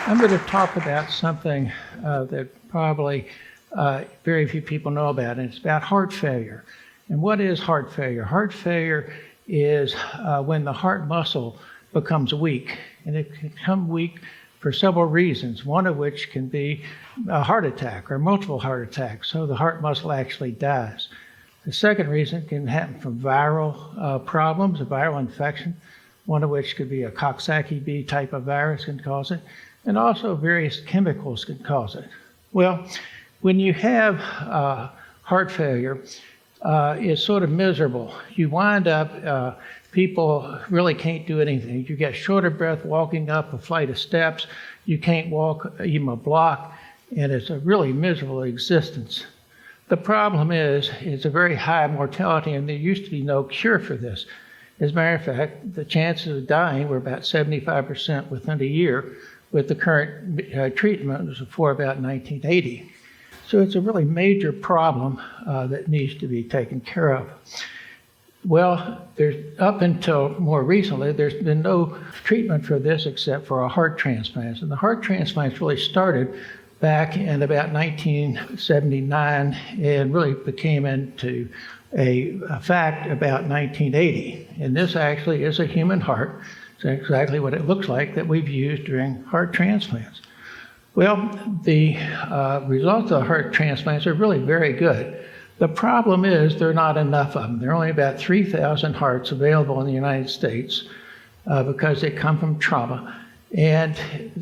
I'm going to talk about something that probably very few people know about, and it's about heart failure. And what is heart failure? Heart failure is when the heart muscle becomes weak, and it can become weak for several reasons, one of which can be a heart attack or multiple heart attacks, so the heart muscle actually dies. The second reason can happen from viral problems, a viral infection, one of which could be a Coxsackie B type of virus can cause it, and also various chemicals can cause it. Well, when you have heart failure, it's sort of miserable. You wind up, people really can't do anything. You get short of breath walking up a flight of steps. You can't walk even a block, and it's a really miserable existence. The problem is, it's a very high mortality, and there used to be no cure for this. As a matter of fact, the chances of dying were about 75% within a year, with the current treatment for about 1980. So it's a really major problem that needs to be taken care of. Well, up until more recently, there's been no treatment for this except for a heart transplant. And the heart transplants really started back in about 1979 and really became into a fact about 1980. And this actually is a human heart. It's exactly what it looks like that we've used during heart transplants. Well, the results of the heart transplants are really very good. The problem is there are not enough of them. There are only about 3,000 hearts available in the United States because they come from trauma, and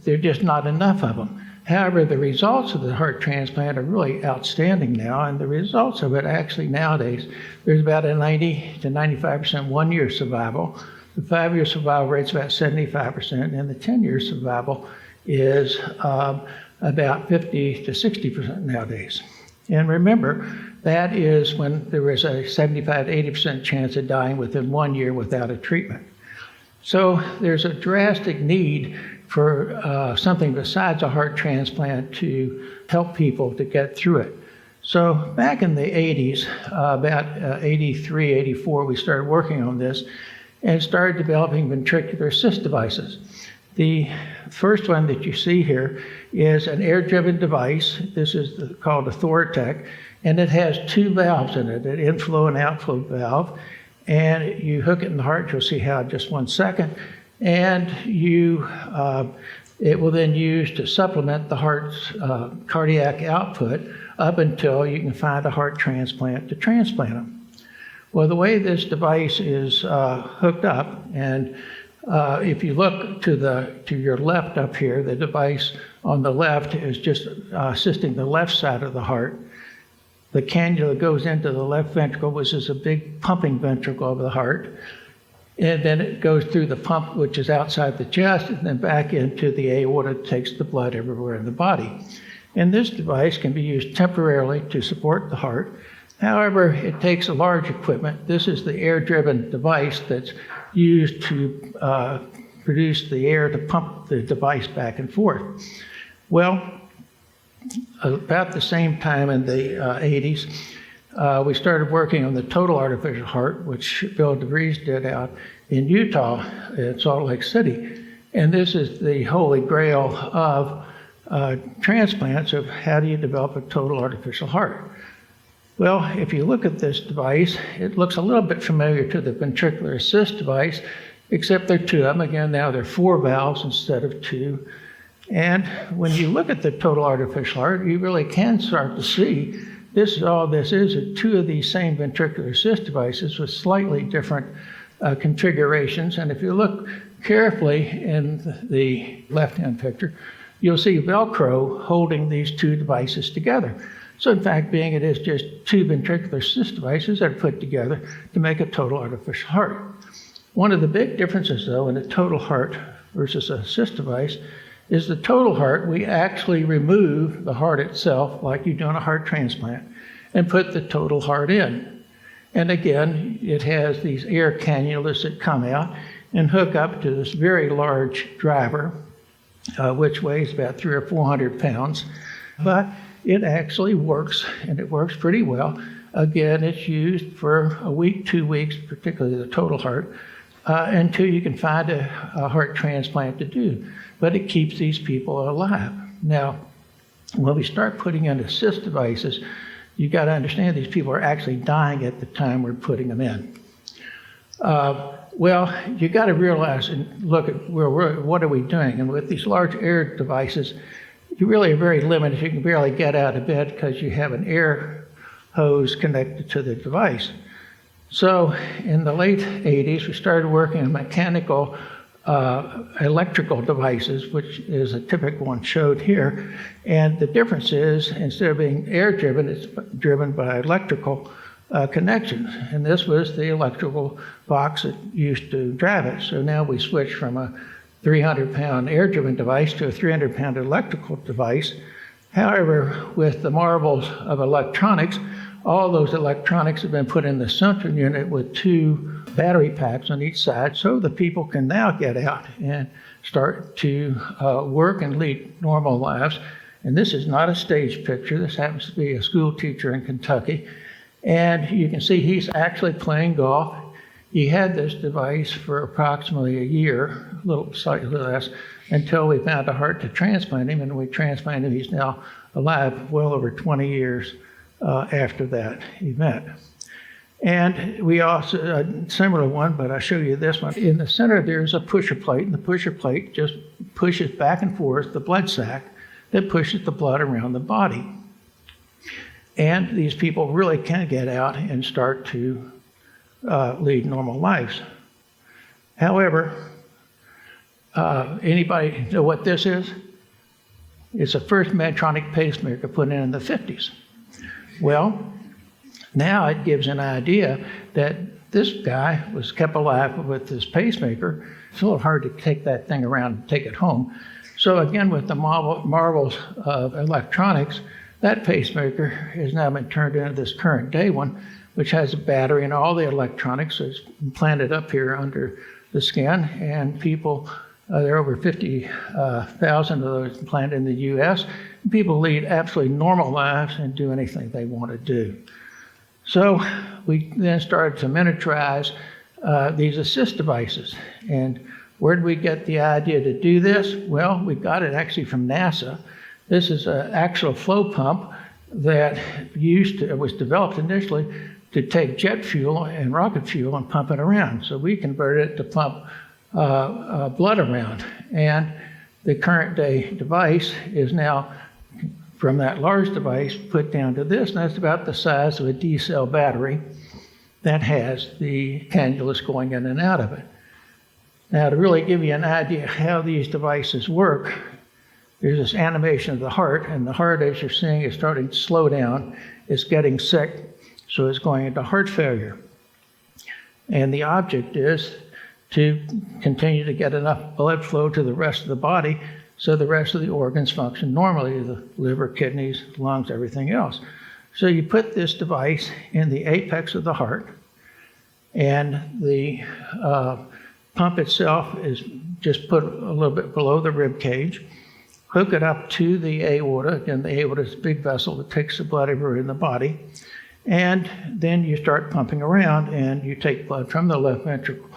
there are just not enough of them. However, the results of the heart transplant are really outstanding now, and the results of it actually nowadays, there's about a 90 to 95% one-year survival. The 5-year survival rate's about 75%, and the 10-year survival is about 50 to 60% nowadays. And remember, that is when there was a 75 to 80% chance of dying within 1 year without a treatment. So there's a drastic need for something besides a heart transplant to help people to get through it. So back in the 80s, about 83, 84, we started working on this and started developing ventricular assist devices. The first one that you see here is an air-driven device. This is called a Thoracic, and it has 2 valves in it, an inflow and outflow valve. And you hook it in the heart, you'll see how in just 1 second, and it will then use to supplement the heart's cardiac output up until you can find a heart transplant to transplant them. Well, the way this device is hooked up, and if you look to your left up here, the device on the left is just assisting the left side of the heart. The cannula goes into the left ventricle, which is a big pumping ventricle of the heart. And then it goes through the pump, which is outside the chest, and then back into the aorta, takes the blood everywhere in the body. And this device can be used temporarily to support the heart. However, it takes a large equipment. This is the air-driven device that's used to produce the air to pump the device back and forth. Well, about the same time in the 80s, we started working on the total artificial heart, which Bill DeVries did out in Utah, in Salt Lake City. And this is the holy grail of transplants of how do you develop a total artificial heart. Well, if you look at this device, it looks a little bit familiar to the ventricular assist device, except there are 2 of them. Again, now there are 4 valves instead of 2. And when you look at the total artificial heart, you really can start to see all this is 2 of these same ventricular assist devices with slightly different configurations. And if you look carefully in the left-hand picture, you'll see Velcro holding these 2 devices together. So in fact, being it is just 2 ventricular assist devices that are put together to make a total artificial heart. One of the big differences, though, in a total heart versus an assist device is the total heart, we actually remove the heart itself, like you do in a heart transplant, and put the total heart in. And again, it has these air cannulas that come out and hook up to this very large driver, which weighs about 300 or 400 pounds. But it actually works, and it works pretty well. Again, it's used for a week, 2 weeks, particularly the total heart, until you can find a heart transplant to do. But it keeps these people alive. Now, when we start putting in assist devices, you've got to understand these people are actually dying at the time we're putting them in. Well, you got to realize and look at what are we doing? And with these large air devices, you really are very limited. You can barely get out of bed because you have an air hose connected to the device. So in the late 80s, we started working on mechanical electrical devices, which is a typical one showed here. And the difference is, instead of being air-driven, it's driven by electrical connections. And this was the electrical box that used to drive it. So now we switched from a 300-pound air-driven device to a 300-pound electrical device. However, with the marvels of electronics, all those electronics have been put in the central unit with 2 battery packs on each side, so the people can now get out and start to work and lead normal lives. And this is not a stage picture. This happens to be a school teacher in Kentucky. And you can see he's actually playing golf. He had this device for approximately a year, a little slightly less, until we found a heart to transplant him. And when we transplanted him, he's now alive well over 20 years after that event. And we also, a similar one, but I'll show you this one. In the center, there's a pusher plate, and the pusher plate just pushes back and forth the blood sac that pushes the blood around the body. And these people really can get out and start to lead normal lives. However, anybody know what this is? It's the first Medtronic pacemaker put in the 50s. Well, now it gives an idea that this guy was kept alive with this pacemaker. It's a little hard to take that thing around and take it home. So again, with the marvels of electronics, that pacemaker has now been turned into this current day one, which has a battery and all the electronics. So it's implanted up here under the skin, and people, there are over 50,000 of those implanted in the US. People lead absolutely normal lives and do anything they want to do. So we then started to miniaturize these assist devices. And where did we get the idea to do this? Well, we got it actually from NASA. This is an actual flow pump that was developed initially to take jet fuel and rocket fuel and pump it around. So we converted it to pump blood around. And the current day device is now, from that large device, put down to this, and that's about the size of a D-cell battery that has the cannulas going in and out of it. Now, to really give you an idea how these devices work, there's this animation of the heart, and the heart, as you're seeing, is starting to slow down. It's getting sick, so it's going into heart failure. And the object is to continue to get enough blood flow to the rest of the body so the rest of the organs function normally, the liver, kidneys, lungs, everything else. So you put this device in the apex of the heart, and the pump itself is just put a little bit below the rib cage. Hook it up to the aorta. Again, the aorta is a big vessel that takes the blood everywhere in the body. And then you start pumping around, and you take blood from the left ventricle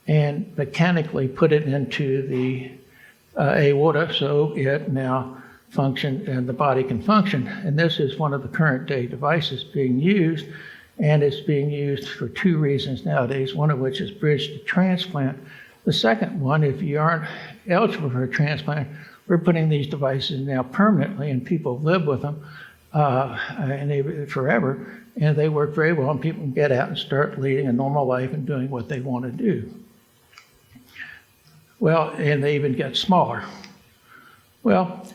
and mechanically put it into the aorta, so it now functions and the body can function. And this is one of the current day devices being used, and it's being used for 2 reasons nowadays, one of which is bridge to transplant. The second one, if you aren't eligible for a transplant, we're putting these devices now permanently, and people live with them forever, and they work very well, and people can get out and start leading a normal life and doing what they want to do. Well, and they even get smaller. Well,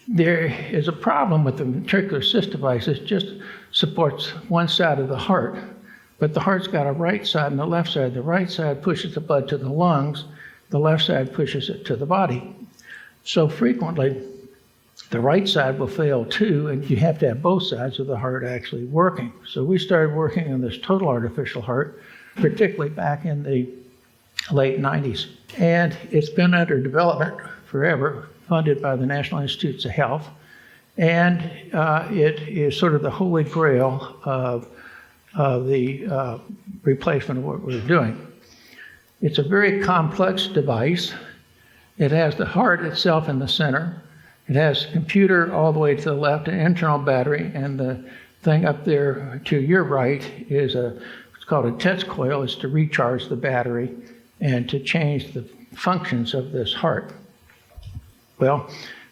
there is a problem with the ventricular assist devices. It just supports one side of the heart, but the heart's got a right side and a left side. The right side pushes the blood to the lungs, the left side pushes it to the body. So frequently, the right side will fail too, and you have to have both sides of the heart actually working. So we started working on this total artificial heart, particularly back in the late 90s. And it's been under development forever, funded by the National Institutes of Health. And it is sort of the holy grail of the replacement of what we're doing. It's a very complex device. It has the heart itself in the center. It has a computer all the way to the left, an internal battery, and the thing up there to your right is it's called a TEDx coil. It's to recharge the battery and to change the functions of this heart. Well,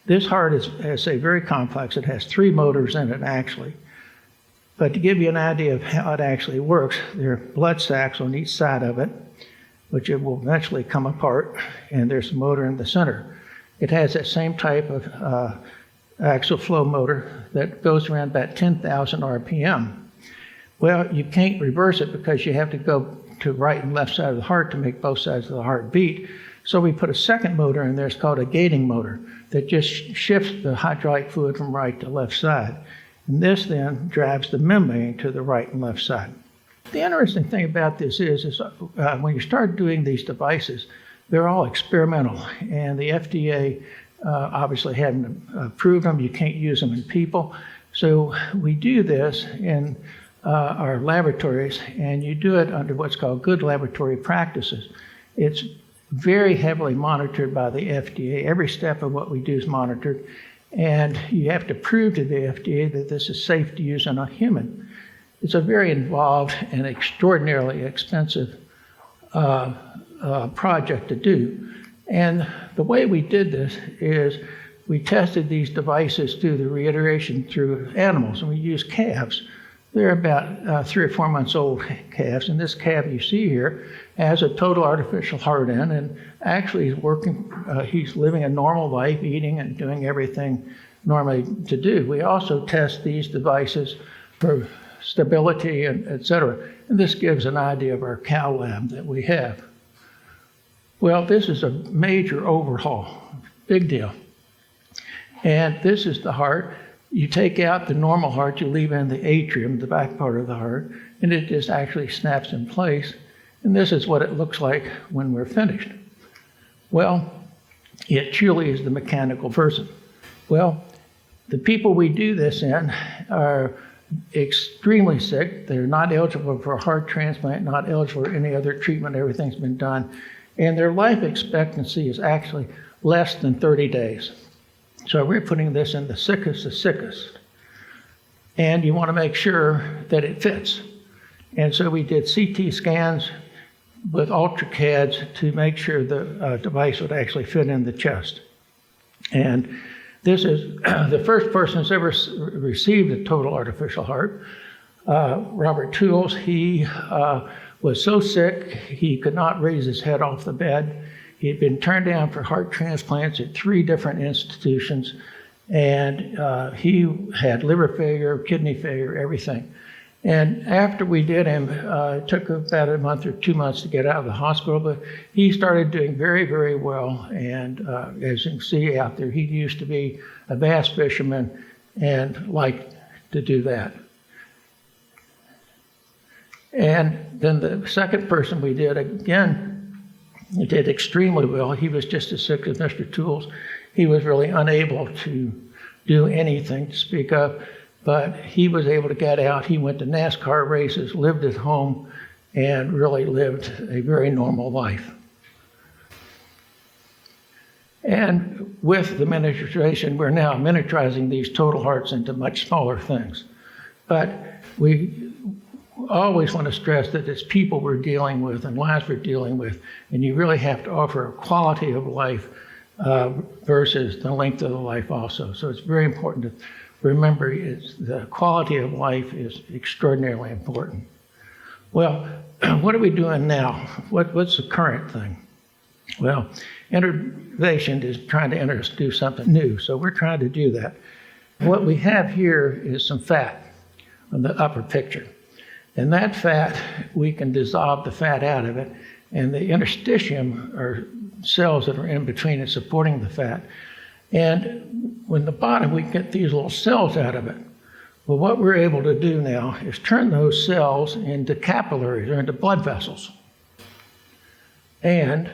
this heart is, as I say, very complex. It has 3 motors in it, actually. But to give you an idea of how it actually works, there are blood sacs on each side of it, which it will eventually come apart, and there's a motor in the center. It has that same type of axial flow motor that goes around about 10,000 RPM. Well, you can't reverse it because you have to go to right and left side of the heart to make both sides of the heart beat. So we put a second motor in there. It's called a gating motor that just shifts the hydraulic fluid from right to left side. And this then drives the membrane to the right and left side. The interesting thing about this is when you start doing these devices, they're all experimental, and the FDA obviously hadn't approved them. You can't use them in people. So we do this in our laboratories, and you do it under what's called good laboratory practices. It's very heavily monitored by the FDA. Every step of what we do is monitored, and you have to prove to the FDA that this is safe to use on a human. It's a very involved and extraordinarily expensive project to do. And the way we did this is we tested these devices through the reiteration through animals, and we used calves. They're about 3 or 4 months old calves, and this calf you see here has a total artificial heart in, and actually he's working, he's living a normal life, eating and doing everything normally to do. We also test these devices for stability, and et cetera. And this gives an idea of our cow lab that we have. Well, this is a major overhaul, big deal. And this is the heart. You take out the normal heart, you leave in the atrium, the back part of the heart, and it just actually snaps in place. And this is what it looks like when we're finished. Well, it truly is the mechanical person. Well, the people we do this in are extremely sick. They're not eligible for a heart transplant, not eligible for any other treatment. Everything's been done. And their life expectancy is actually less than 30 days. So we're putting this in the sickest of sickest. And you want to make sure that it fits. And so we did CT scans with UltraCADs to make sure the device would actually fit in the chest. And this is the first person who's ever received a total artificial heart. Robert Tools, he was so sick he could not raise his head off the bed. He had been turned down for heart transplants at 3 different institutions, and he had liver failure, kidney failure, everything. And after we did him, it took about a month or 2 months to get out of the hospital, but he started doing very, very well. And as you can see out there, he used to be a bass fisherman and liked to do that. And then the second person we did, again, he did extremely well. He was just as sick as Mr. Tools. He was really unable to do anything to speak of, but he was able to get out. He went to NASCAR races, lived at home, and really lived a very normal life. And with the miniaturization, we're now miniaturizing these total hearts into much smaller things. But we always want to stress that it's people we're dealing with and lives we're dealing with, and you really have to offer a quality of life versus the length of the life also. So it's very important to remember the quality of life is extraordinarily important. Well, what are we doing now? What's the current thing? Well, innovation is trying to do something new, so we're trying to do that. What we have here is some fat on the upper picture. And that fat, we can dissolve the fat out of it, and the interstitium are cells that are in between it supporting the fat. And when the bottom, we get these little cells out of it. Well, what we're able to do now is turn those cells into capillaries or into blood vessels. And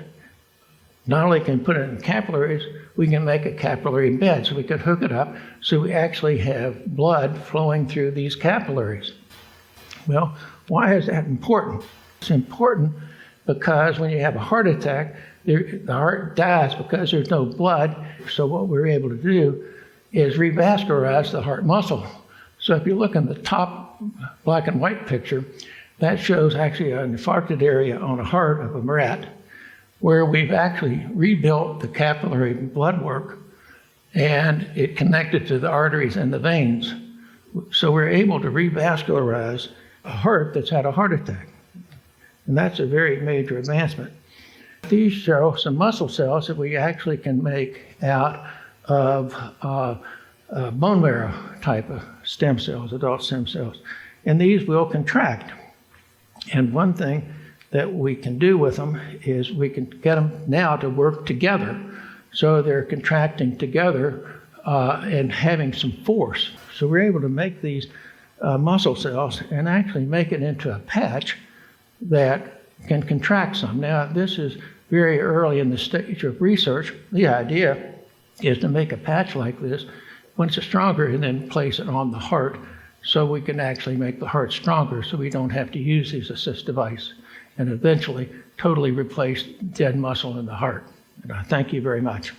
not only can we put it in capillaries, we can make a capillary bed, so we could hook it up so we actually have blood flowing through these capillaries. Well, why is that important? It's important because when you have a heart attack, the heart dies because there's no blood. So what we're able to do is revascularize the heart muscle. So if you look in the top black and white picture, that shows actually an infarcted area on a heart of a rat, where we've actually rebuilt the capillary blood work and it connected to the arteries and the veins. So we're able to revascularize a heart that's had a heart attack. And that's a very major advancement. These show some muscle cells that we actually can make out of bone marrow type of stem cells, adult stem cells. And these will contract. And one thing that we can do with them is we can get them now to work together. So they're contracting together and having some force. So we're able to make these muscle cells and actually make it into a patch that can contract some. Now, this is very early in the stage of research. The idea is to make a patch like this, once it's stronger, and then place it on the heart so we can actually make the heart stronger so we don't have to use these assist devices and eventually totally replace dead muscle in the heart. And I thank you very much.